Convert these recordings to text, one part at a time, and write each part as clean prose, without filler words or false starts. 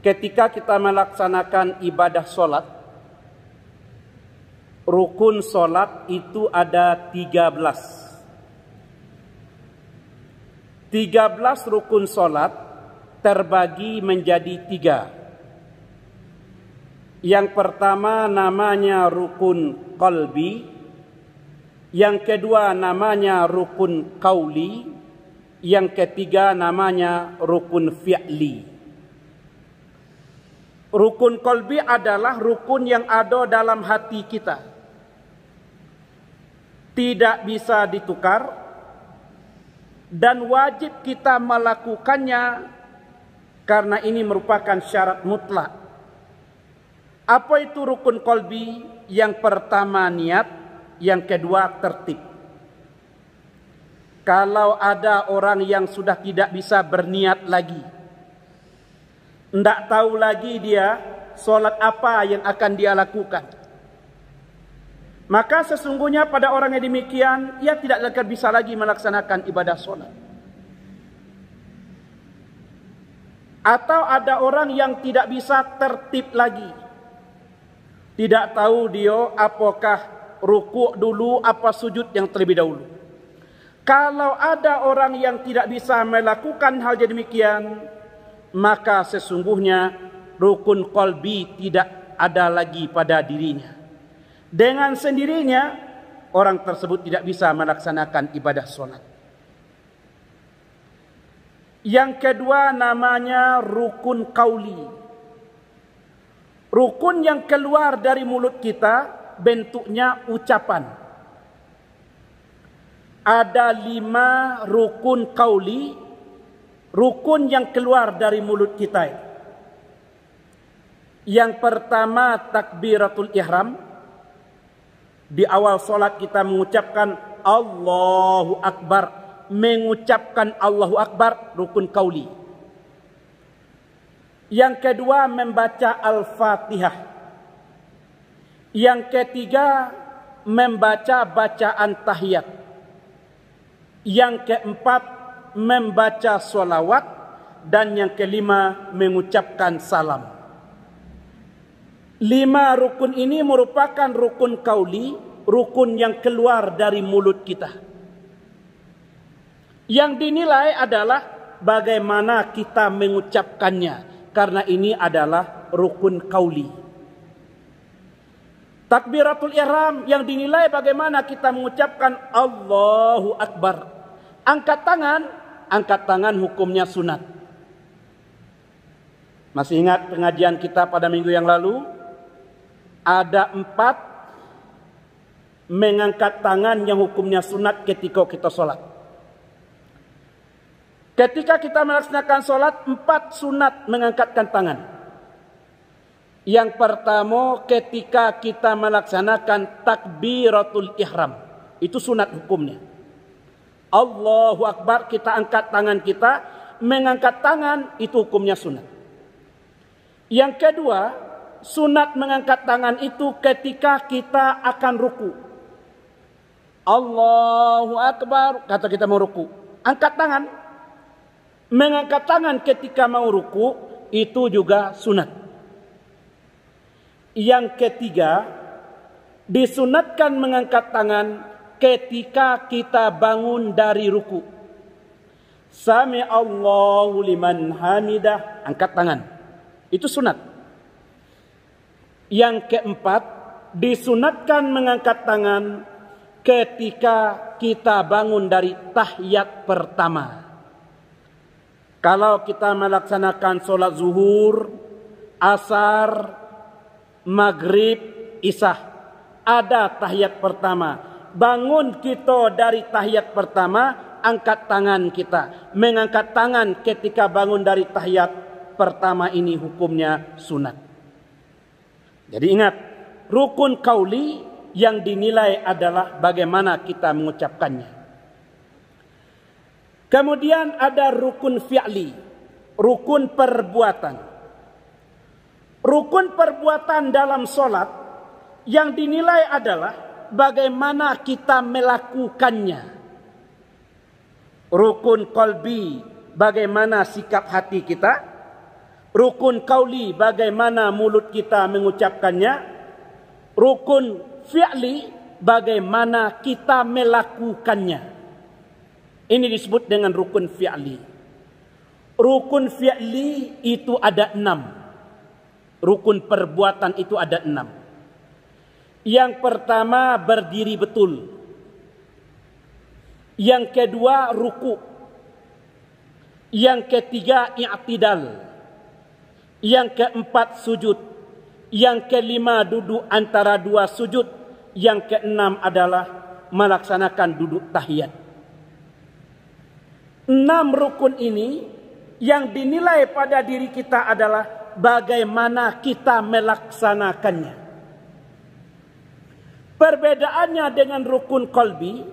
ketika kita melaksanakan ibadah solat, rukun solat itu ada 13. 13 rukun solat terbagi menjadi 3. Yang pertama namanya rukun qalbi, yang kedua namanya rukun qauli, yang ketiga namanya rukun fi'li. Rukun qalbi adalah rukun yang ada dalam hati kita, tidak bisa ditukar, dan wajib kita melakukannya karena ini merupakan syarat mutlak. Apa itu rukun qalbi? Yang pertama niat, yang kedua tertib. Kalau ada orang yang sudah tidak bisa berniat lagi, tidak tahu lagi dia solat apa yang akan dia lakukan, maka sesungguhnya pada orang yang demikian, ia tidak akan bisa lagi melaksanakan ibadah solat. Atau ada orang yang tidak bisa tertib lagi, tidak tahu dia apakah rukuk dulu, apa sujud yang terlebih dahulu. Kalau ada orang yang tidak bisa melakukan hal yang demikian, maka sesungguhnya rukun qalbi tidak ada lagi pada dirinya. Dengan sendirinya orang tersebut tidak bisa melaksanakan ibadah solat. Yang kedua namanya rukun qauli. Rukun yang keluar dari mulut kita bentuknya ucapan. Ada 5 rukun qauli, rukun yang keluar dari mulut kita. Yang pertama takbiratul ihram. Di awal solat kita mengucapkan Allahu Akbar. Mengucapkan Allahu Akbar, rukun qauli. Yang kedua membaca Al-Fatihah. Yang ketiga membaca bacaan tahiyat. Yang keempat membaca sholawat. Dan yang kelima mengucapkan salam. 5 rukun ini merupakan rukun qauli, rukun yang keluar dari mulut kita. Yang dinilai adalah bagaimana kita mengucapkannya, karena ini adalah rukun qauli. Takbiratul ihram yang dinilai bagaimana kita mengucapkan Allahu Akbar. Angkat tangan hukumnya sunat. Masih ingat pengajian kita pada minggu yang lalu? Ada 4 mengangkat tangan yang hukumnya sunat ketika kita sholat. Ketika kita melaksanakan sholat, 4 sunat mengangkatkan tangan. Yang pertama ketika kita melaksanakan takbiratul ihram. Itu sunat hukumnya. Allahu Akbar, kita angkat tangan kita. Mengangkat tangan itu hukumnya sunat. Yang kedua, sunat mengangkat tangan itu ketika kita akan ruku. Allahu Akbar, kata kita mau ruku, angkat tangan. Mengangkat tangan ketika mau ruku itu juga sunat. Yang ketiga, disunatkan mengangkat tangan ketika kita bangun dari ruku. Sami Allahu liman hamidah, angkat tangan. Itu sunat. Yang keempat, disunatkan mengangkat tangan ketika kita bangun dari tahiyat pertama. Kalau kita melaksanakan sholat zuhur, asar, maghrib, isya, ada tahiyat pertama. Bangun kita dari tahiyat pertama, angkat tangan kita. Mengangkat tangan ketika bangun dari tahiyat pertama ini hukumnya sunat. Jadi ingat, rukun qauli yang dinilai adalah bagaimana kita mengucapkannya. Kemudian ada rukun fi'li, rukun perbuatan. Rukun perbuatan dalam solat yang dinilai adalah bagaimana kita melakukannya. Rukun qalbi, bagaimana sikap hati kita. Rukun qauli, bagaimana mulut kita mengucapkannya. Rukun fi'li, bagaimana kita melakukannya. Ini disebut dengan rukun fi'li. Rukun fi'li itu ada 6. Rukun perbuatan itu ada 6. Yang pertama, berdiri betul. Yang kedua, ruku'. Yang ketiga, i'tidal. Yang keempat, sujud. Yang kelima, duduk antara dua sujud. Yang keenam adalah melaksanakan duduk tahiyat. 6 rukun ini yang dinilai pada diri kita adalah bagaimana kita melaksanakannya. Perbedaannya dengan rukun qalbi,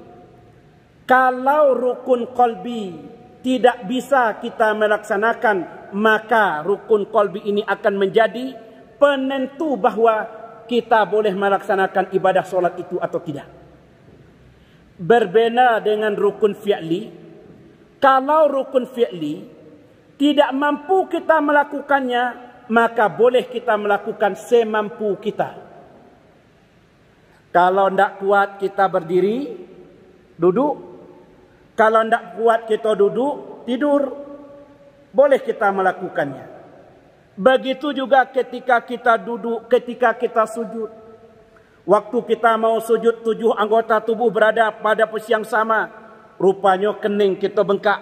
kalau rukun qalbi tidak bisa kita melaksanakan, maka rukun qalbi ini akan menjadi penentu bahawa kita boleh melaksanakan ibadah solat itu atau tidak. Berbeda dengan rukun fi'li, kalau rukun fi'li tidak mampu kita melakukannya, maka boleh kita melakukan semampu kita. Kalau tidak kuat kita berdiri, duduk. Kalau tidak kuat kita duduk, tidur. Boleh kita melakukannya. Begitu juga ketika kita duduk, ketika kita sujud. Waktu kita mau sujud, 7 anggota tubuh berada pada posisi yang sama. Rupanya kening kita bengkak.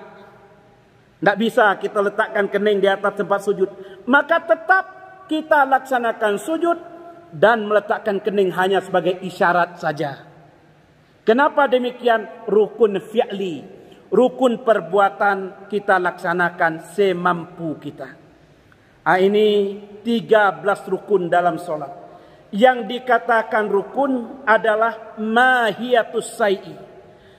Tidak bisa kita letakkan kening di atas tempat sujud. Maka tetap kita laksanakan sujud dan meletakkan kening hanya sebagai isyarat saja. Kenapa demikian? Rukun fi'li. Rukun perbuatan kita laksanakan semampu kita. Ini 13 rukun dalam solat. Yang dikatakan rukun adalah mahiyatus sai'i.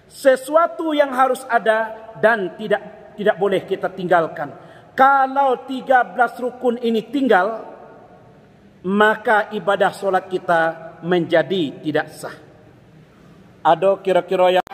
Sesuatu yang harus ada dan tidak boleh kita tinggalkan. Kalau 13 rukun ini tinggal, maka ibadah solat kita menjadi tidak sah. Ada kira-kira yang